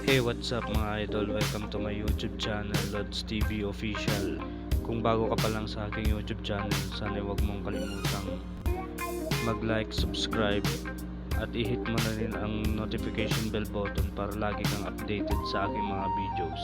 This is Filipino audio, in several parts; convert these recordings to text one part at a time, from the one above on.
Hey, what's up mga idol? Welcome to my YouTube channel, Lods TV Official. Kung bago ka pa lang sa aking YouTube channel, sana huwag mong kalimutang mag-like, subscribe, at i-hit mo na rin ang notification bell button para lagi kang updated sa aking mga videos.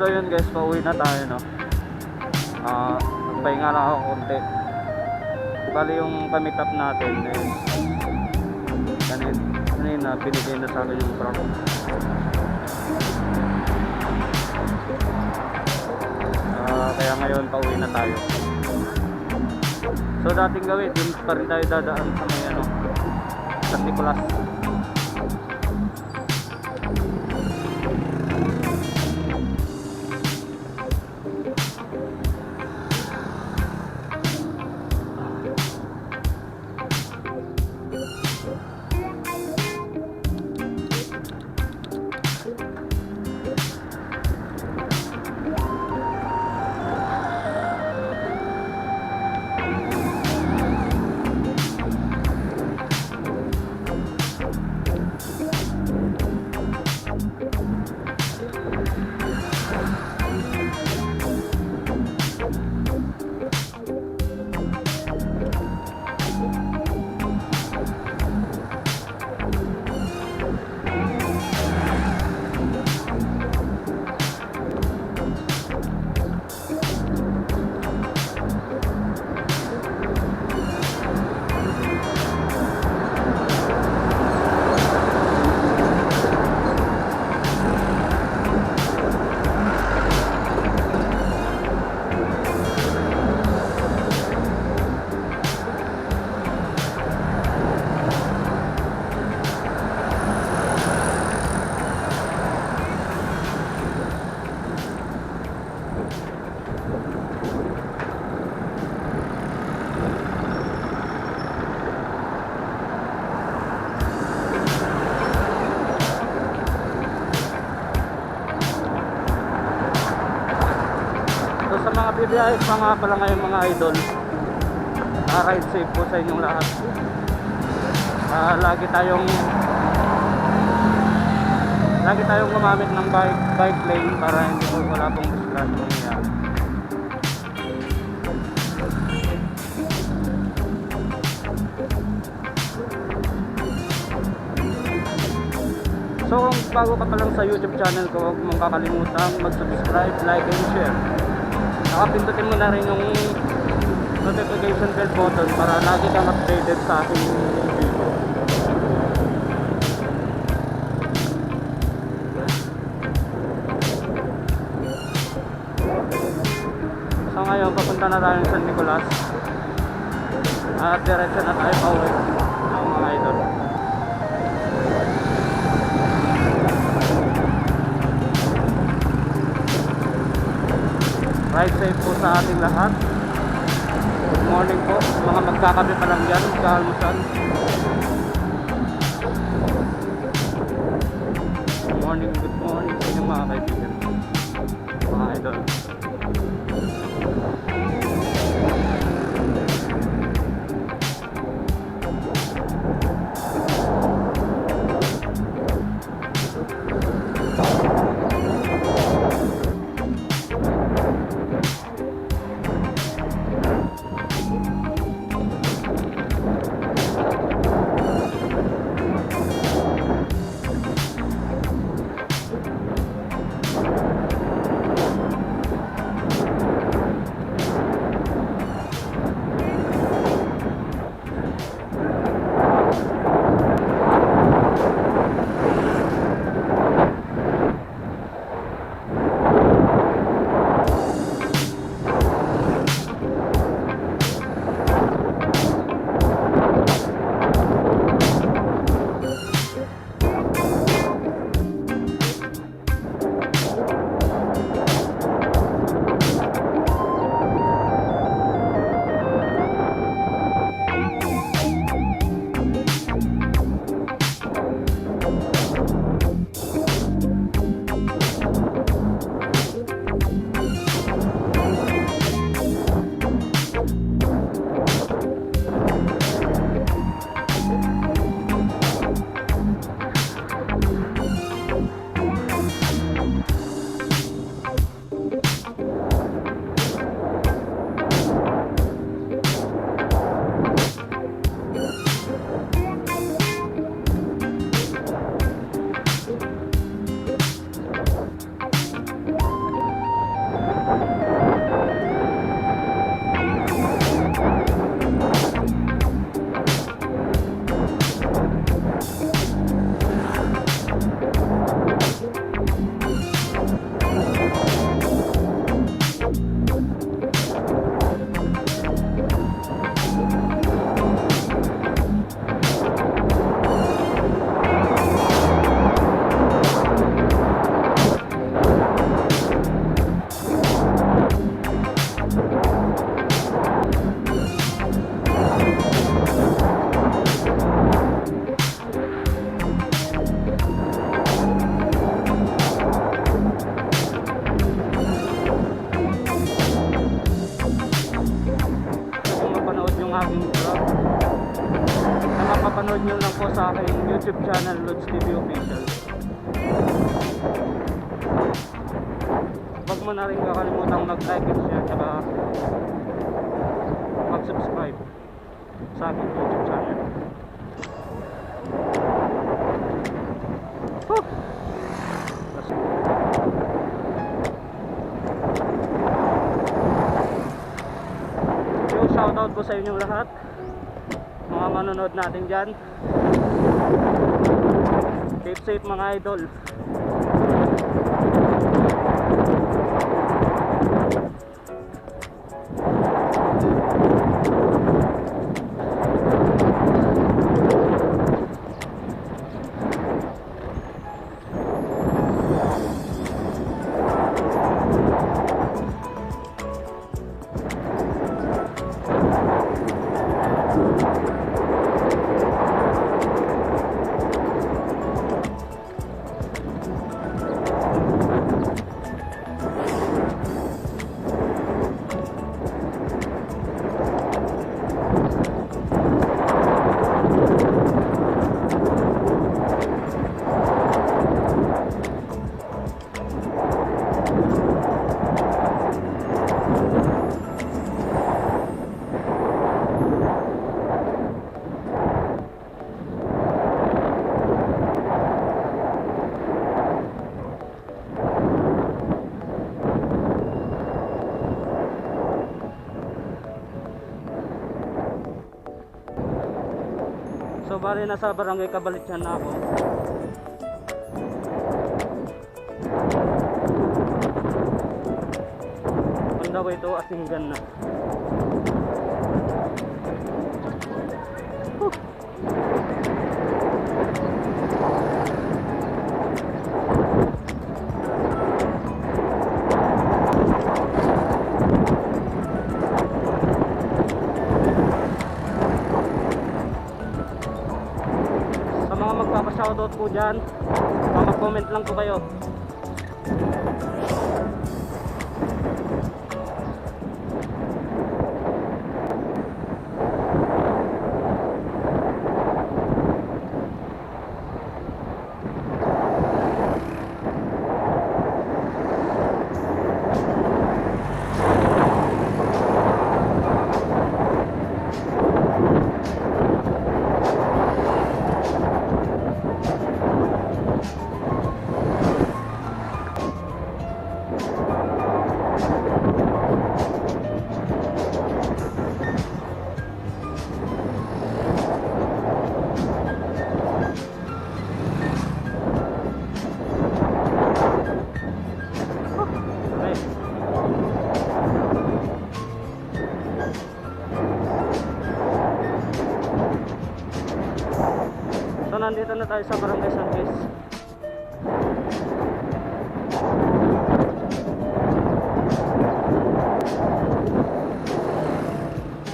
So yun guys, pauwi na tayo, no. Nagpahinga lang ako konti. Bali yung kamit up natin is kanina binigay na sa akin yung truck. Kaya ngayon pauwi na tayo. So dating gawin, dun pa rin tayo dadaan sa may San Nicolas. Sa mga bibiyahis pa nga pala ngayon mga idol, ride safe po sa inyong lahat. Lagi tayong gumamit ng bike lane para hindi po wala pong disgrasya mangyayari. So kung bago ka pa lang sa YouTube channel ko, huwag mong kakalimutan mag-subscribe, like, and share. Pindutin mo na rin yung notification bell button para lagi kang updated sa aking video. So ngayon papunta na tayo sa San Nicolas at diretso na tayo pauwi ng mga idol. Ride safe po sa ating lahat. Good morning po. Mga magkakape pa lang dyan, magkahalmusan. Good morning sa inyong mga kaibigan, mga idol. mapapanood nyo lang po sa aking YouTube channel, Lods TV Official. Huwag mo na rin kakalimutang mag-like and share, tsaka mag-subscribe sa aking YouTube channel. Shoutout po sa inyong lahat, mga manonood natin dyan. Keep safe mga idol. So bali nasa barangay Kabalityan na ako. On the way to Asinggan na. Magpapashoutout po dyan, mag-comment lang po kayo. So nandito na tayo sa Barangay Sanchez.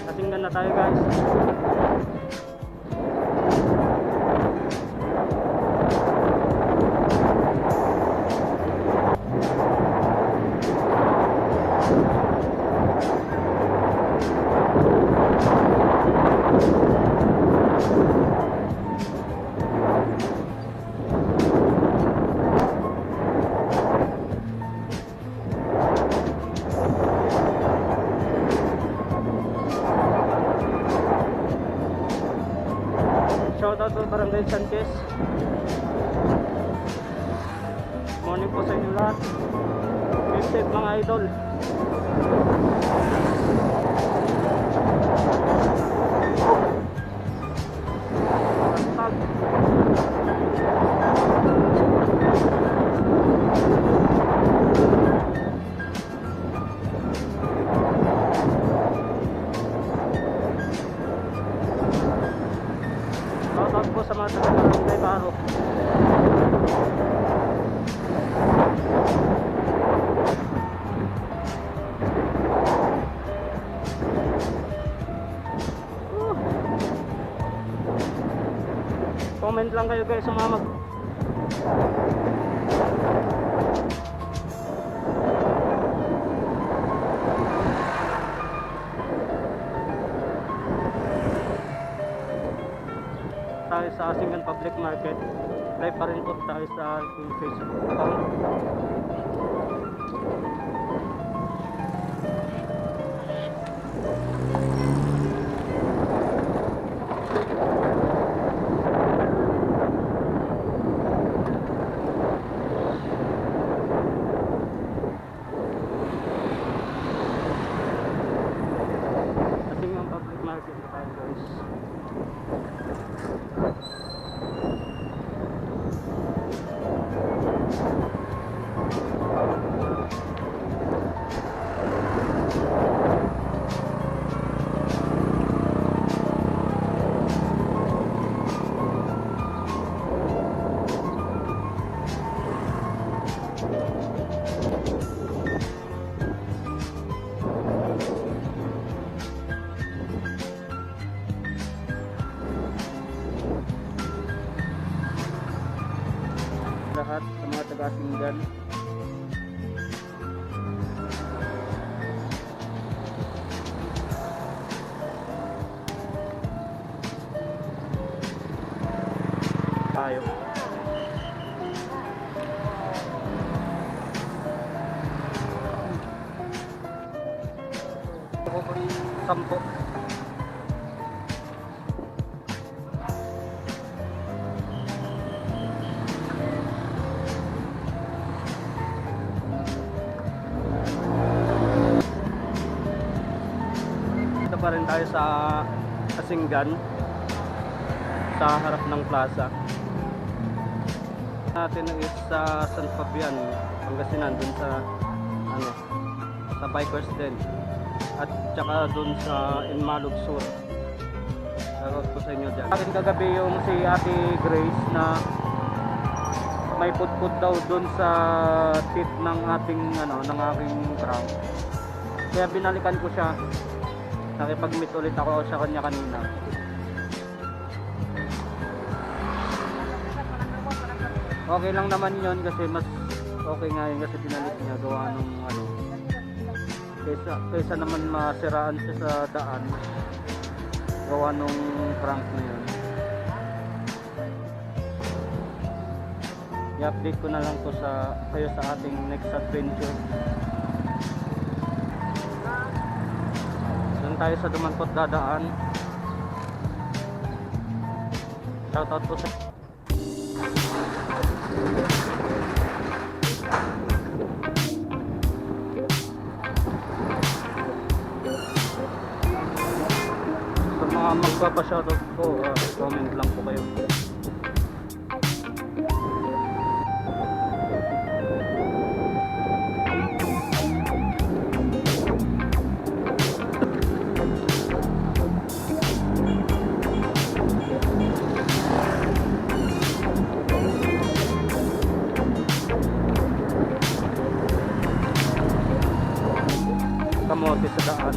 Kasinggan na tayo guys. Shoutout to Barangay Sanchez. Morning po sa inyo lahat. Keep safe mga idol. Shoutout po sa mga taga-Barangay Baro. Comment lang kayo guys sa mga tayo sa Asingan Public Market. Live pa rin po tayo sa aking Facebook account. Asingan Public Market na tayo, guys. Lahat sa mga taga-Asingan. Tayo. Sampo. Pa rin tayo sa Asingan, sa harap ng plaza natin is sa San Fabian, Pangasinan, dun sa sa bikers din, at saka dun sa Inmalog Sur. Shoutout po sa inyo dyan. Akin kagabi yung si Ate Grace na may pudpud daw dun sa tip ng ating ng aking prank, kaya binalikan ko siya. Nakipag-meet ulit ako sa kanya kanina. Okay lang naman yon kasi mas okay nga yun kasi pinalik niya gawa nung kaysa naman masiraan siya sa daan gawa nung prank na yun. I-update ko na lang to kayo sa ating next adventure. Tayo sa Dumankot dadaan. Shoutout po sa mga magpapa-shoutout po, comment lang po kayo. Kamote sa daan.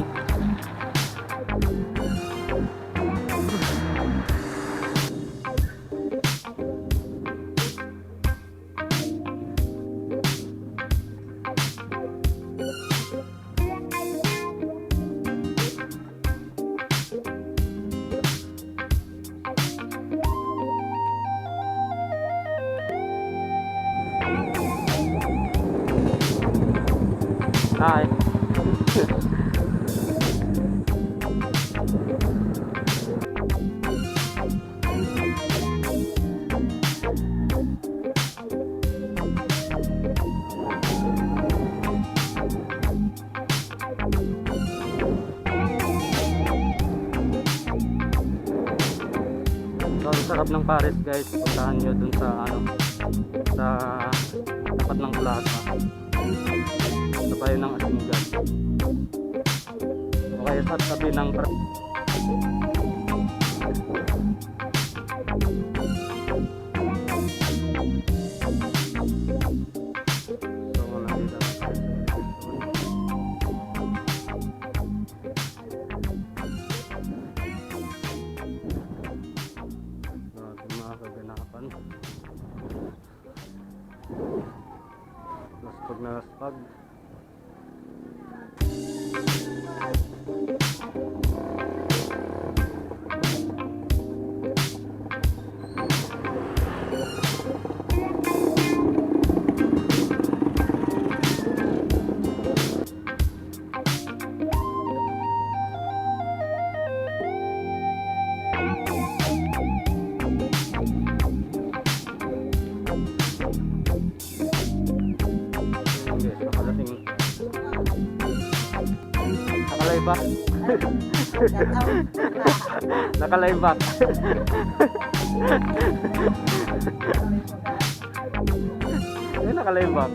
Hi. So, ang sarap ng Paris, guys. Puntahan nyo dun sa sa tapat ng plaza, sa bayan ng Asingan, o kaya sa tabi ng laspag na laspag. Naka-layback. Naka-layback. Naka-layback.